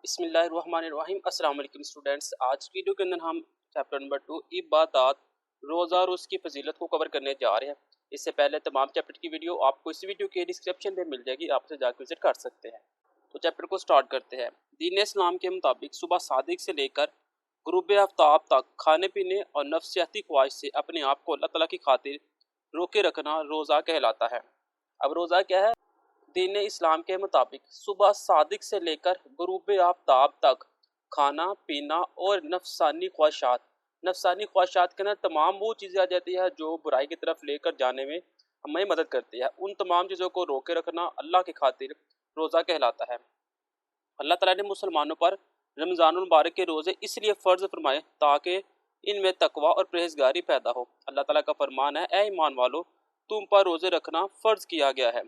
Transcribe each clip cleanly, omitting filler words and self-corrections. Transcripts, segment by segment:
بسم اللہ الرحمن الرحیم۔ السلام علیکم اسٹوڈینٹس، آج کی ویڈیو کے اندر ہم چیپٹر نمبر 2 عبادات روزہ اور اس کی فضیلت کو کور کرنے جا رہے ہیں۔ اس سے پہلے تمام چیپٹر کی ویڈیو آپ کو اس ویڈیو کے ڈسکرپشن میں مل جائے گی، آپ سے جا کے وزٹ کر سکتے ہیں۔ تو چیپٹر کو سٹارٹ کرتے ہیں۔ دین اسلام کے مطابق صبح صادق سے لے کر غروب آفتاب تک کھانے پینے اور نفسیاتی خواہش سے اپنے آپ کو اللہ تعالیٰ کی خاطر روکے رکھنا روزہ کہلاتا ہے۔ اب روزہ کیا ہے؟ دین اسلام کے مطابق صبح صادق سے لے کر غروب آفتاب تک کھانا پینا اور نفسانی خواہشات کے اندر تمام وہ چیزیں آ جاتی ہیں جو برائی کی طرف لے کر جانے میں ہمیں مدد کرتی ہے۔ ان تمام چیزوں کو روکے رکھنا اللہ کی خاطر روزہ کہلاتا ہے۔ اللہ تعالیٰ نے مسلمانوں پر رمضان المبارک کے روزے اس لیے فرض فرمائے تاکہ ان میں تقوی اور پرہیزگاری پیدا ہو۔ اللہ تعالیٰ کا فرمان ہے، اے ایمان والو، تم پر روزے رکھنا فرض کیا گیا ہے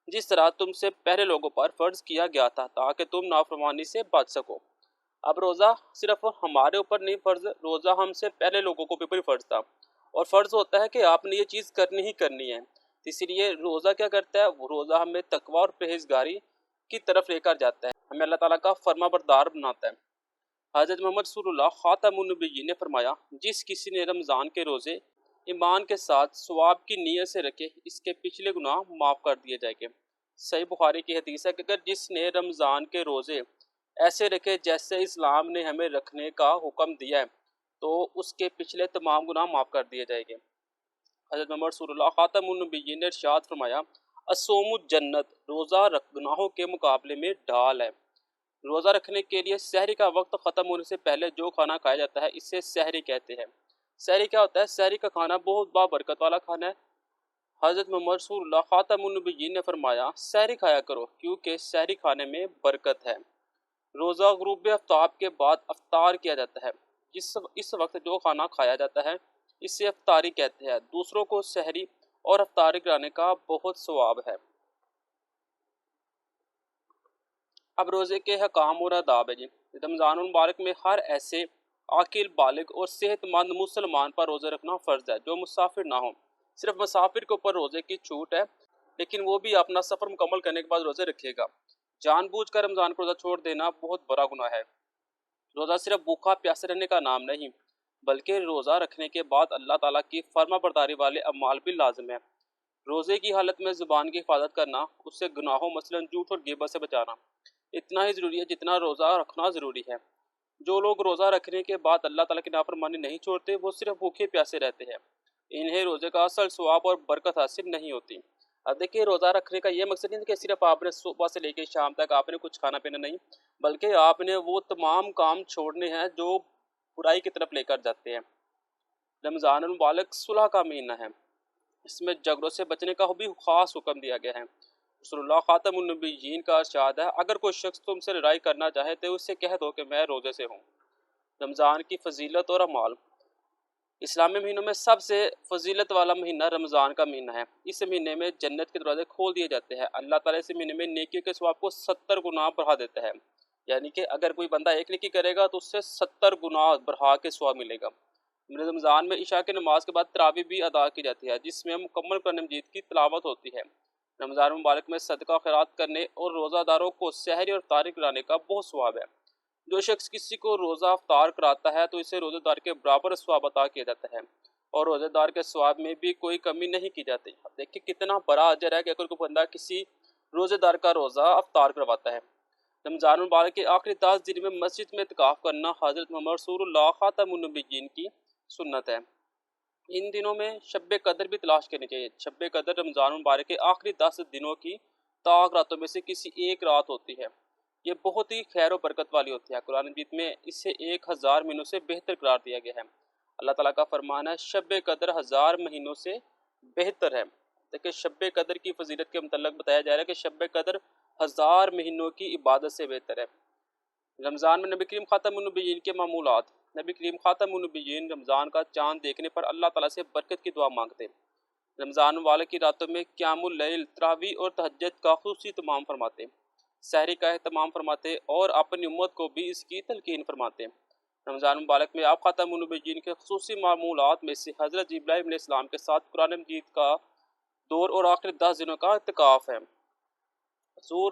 جس طرح تم سے پہلے لوگوں پر فرض کیا گیا تھا تاکہ تم نافرمانی سے بچ سکو۔ اب روزہ صرف ہمارے اوپر نہیں فرض، روزہ ہم سے پہلے لوگوں کو بھی فرض تھا، اور فرض ہوتا ہے کہ آپ نے یہ چیز کرنی ہی کرنی ہے۔ اسی لیے روزہ کیا کرتا ہے؟ وہ روزہ ہمیں تقوی اور پرہیزگاری کی طرف لے کر جاتا ہے، ہمیں اللہ تعالیٰ کا فرما بردار بناتا ہے۔ حضرت محمد صلی اللہ خاتم النبیین نے فرمایا، جس کسی نے رمضان کے روزے ایمان کے ساتھ ثواب کی نیت سے رکھے، اس کے پچھلے گناہ معاف کر دیے جائیں گے۔ صحیح بخاری کی حدیث ہے کہ اگر جس نے رمضان کے روزے ایسے رکھے جیسے اسلام نے ہمیں رکھنے کا حکم دیا ہے تو اس کے پچھلے تمام گناہ معاف کر دیے جائیں گے۔ حضرت محمد صلی اللہ خاتم النبیین نے ارشاد فرمایا، الصوم جنت، روزہ گناہوں کے مقابلے میں ڈھال ہے۔ روزہ رکھنے کے لیے سحری کا وقت ختم ہونے سے پہلے جو کھانا کھایا جاتا ہے اسے سحری کہتے ہیں۔ سحری کیا ہوتا ہے؟ سحری کا کھانا بہت بابرکت والا کھانا ہے۔ حضرت محمد رسول اللہ خاتم النبیین نے فرمایا، سحری کھایا کرو کیونکہ سحری کھانے میں برکت ہے۔ روزہ غروب آفتاب کے بعد افطار کیا جاتا ہے۔ اس وقت جو کھانا کھایا جاتا ہے اسے افطاری کہتے ہیں۔ دوسروں کو سحری اور افطاری کرانے کا بہت ثواب ہے۔ اب روزے کے حکام اور آداب ہے جی۔ رمضان المبارک میں ہر ایسے عاقل بالغ اور صحت مند مسلمان پر روزے رکھنا فرض ہے جو مسافر نہ ہو۔ صرف مسافر کے اوپر روزے کی چھوٹ ہے، لیکن وہ بھی اپنا سفر مکمل کرنے کے بعد روزے رکھے گا۔ جان بوجھ کر رمضان کو روزہ چھوڑ دینا بہت بڑا گناہ ہے۔ روزہ صرف بھوکا پیاسے رہنے کا نام نہیں، بلکہ روزہ رکھنے کے بعد اللہ تعالیٰ کی فرما برداری والے اعمال بھی لازم ہے۔ روزے کی حالت میں زبان کی حفاظت کرنا، اس سے گناہوں مثلاً جھوٹ اور غیبت سے بچانا اتنا ہی ضروری ہے جتنا روزہ رکھنا ضروری ہے۔ جو لوگ روزہ رکھنے کے بعد اللہ تعالیٰ کی نافرمانی نہیں چھوڑتے وہ صرف بھوکے پیاسے رہتے ہیں، انہیں روزے کا اصل ثواب اور برکت حاصل نہیں ہوتی۔ اب دیکھیے، روزہ رکھنے کا یہ مقصد نہیں کہ صرف آپ نے صبح سے لے کے شام تک آپ نے کچھ کھانا پینا نہیں، بلکہ آپ نے وہ تمام کام چھوڑنے ہیں جو برائی کی طرف لے کر جاتے ہیں۔ رمضان المبارک صلح کا مہینہ ہے، اس میں جھگڑوں سے بچنے کا بھی خاص حکم دیا گیا ہے۔ رسول اللہ خاتم النبیین کا ارشاد ہے، اگر کوئی شخص تم سے لڑائی کرنا چاہے تو اس سے کہہ دو کہ میں روزے سے ہوں۔ رمضان کی فضیلت اور اعمال۔ اسلامی مہینوں میں سب سے فضیلت والا مہینہ رمضان کا مہینہ ہے۔ اس مہینے میں جنت کے دروازے کھول دیے جاتے ہیں۔ اللہ تعالیٰ اس مہینے میں نیکیوں کے ثواب کو 70 گنا بڑھا دیتا ہے، یعنی کہ اگر کوئی بندہ ایک نیکی کرے گا تو اس سے 70 گنا بڑھا کے ثواب ملے گا۔ رمضان میں عشاء کی نماز کے بعد تراویح بھی ادا کی جاتی ہے جس میں مکمل قرآن مجید کی تلاوت ہوتی ہے۔ رمضان مبارک میں صدقہ خیرات کرنے اور روزہ داروں کو سحری اور افطاری کرانے کا بہت ثواب ہے۔ جو شخص کسی کو روزہ افطار کراتا ہے تو اسے روزہ دار کے برابر ثواب عطا کیا جاتا ہے، اور روزہ دار کے ثواب میں بھی کوئی کمی نہیں کی جاتی۔ دیکھیں کتنا بڑا اجر ہے کہ اگر کوئی بندہ کسی روزہ دار کا روزہ افطار کرواتا ہے۔ رمضان مبارک کے آخری 10 دن میں مسجد میں اعتکاف کرنا حضرت محمد رسول اللہ خاتم النبیین کی سنت ہے۔ ان دنوں میں شب قدر بھی تلاش کرنی چاہیے۔ شب قدر رمضان مبارک کے آخری 10 دنوں کی طاق راتوں میں سے کسی ایک رات ہوتی ہے۔ یہ بہت ہی خیر و برکت والی ہوتی ہے۔ قرآن مجید میں اسے 1000 مہینوں سے بہتر قرار دیا گیا ہے۔ اللہ تعالیٰ کا فرمان ہے، شب قدر 1000 مہینوں سے بہتر ہے۔ دیکھیں شب قدر کی فضیلت کے متعلق بتایا جا رہا ہے کہ شب قدر 1000 مہینوں کی عبادت سے بہتر ہے۔ رمضان میں نبی کریم خاتم النبیین کے معمولات۔ نبی کریم خاتم النبیین رمضان کا چاند دیکھنے پر اللہ تعالیٰ سے برکت کی دعا مانگتے۔ رمضان والے کی راتوں میں قیام اللیل، تراویح اور تہجد کا خصوصی اہتمام فرماتے، سحری کا اہتمام فرماتے اور اپنی امت کو بھی اس کی تلقین فرماتے۔ رمضان مبارک میں آپ خاتم النبیین کے خصوصی معمولات میں سے حضرت جبرائیل علیہ السلام کے ساتھ قرآن مجید کا دور اور آخری 10 دنوں کا اعتکاف ہے۔ حضور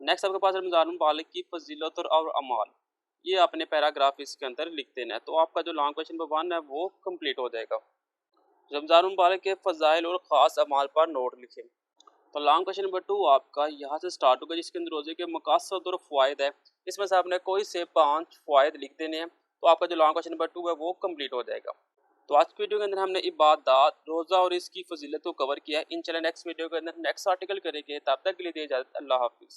نیکسٹ آپ کے پاس رمضان المبارک کی فضیلت اور اعمال، یہ اپنے پیراگراف اس کے اندر لکھ دینا ہے، تو آپ کا جو لانگ کویشچن نمبر 1 ہے وہ کمپلیٹ ہو جائے گا۔ رمضان المبارک کے فضائل اور خاص اعمال پر نوٹ لکھیں۔ تو لانگ کویشچن نمبر 2 آپ کا یہاں سے سٹارٹ ہوگا، جس کے اندر روزے کے مقاصد اور فوائد ہے، اس میں سے آپ نے کوئی سے 5 فوائد لکھ دینے ہیں، تو آپ کا جو لانگ کویشچن نمبر 2 ہے وہ کمپلیٹ ہو جائے گا۔ تو آج کی ویڈیو کے اندر ہم نے عبادات، روزہ اور اس کی فضیلت کو کور کیا ہے۔ انشاءاللہ نیکسٹ ویڈیو کے اندر نیکسٹ آرٹیکل کریں گے، تب تک کے لیے دی اجازت، اللہ حافظ۔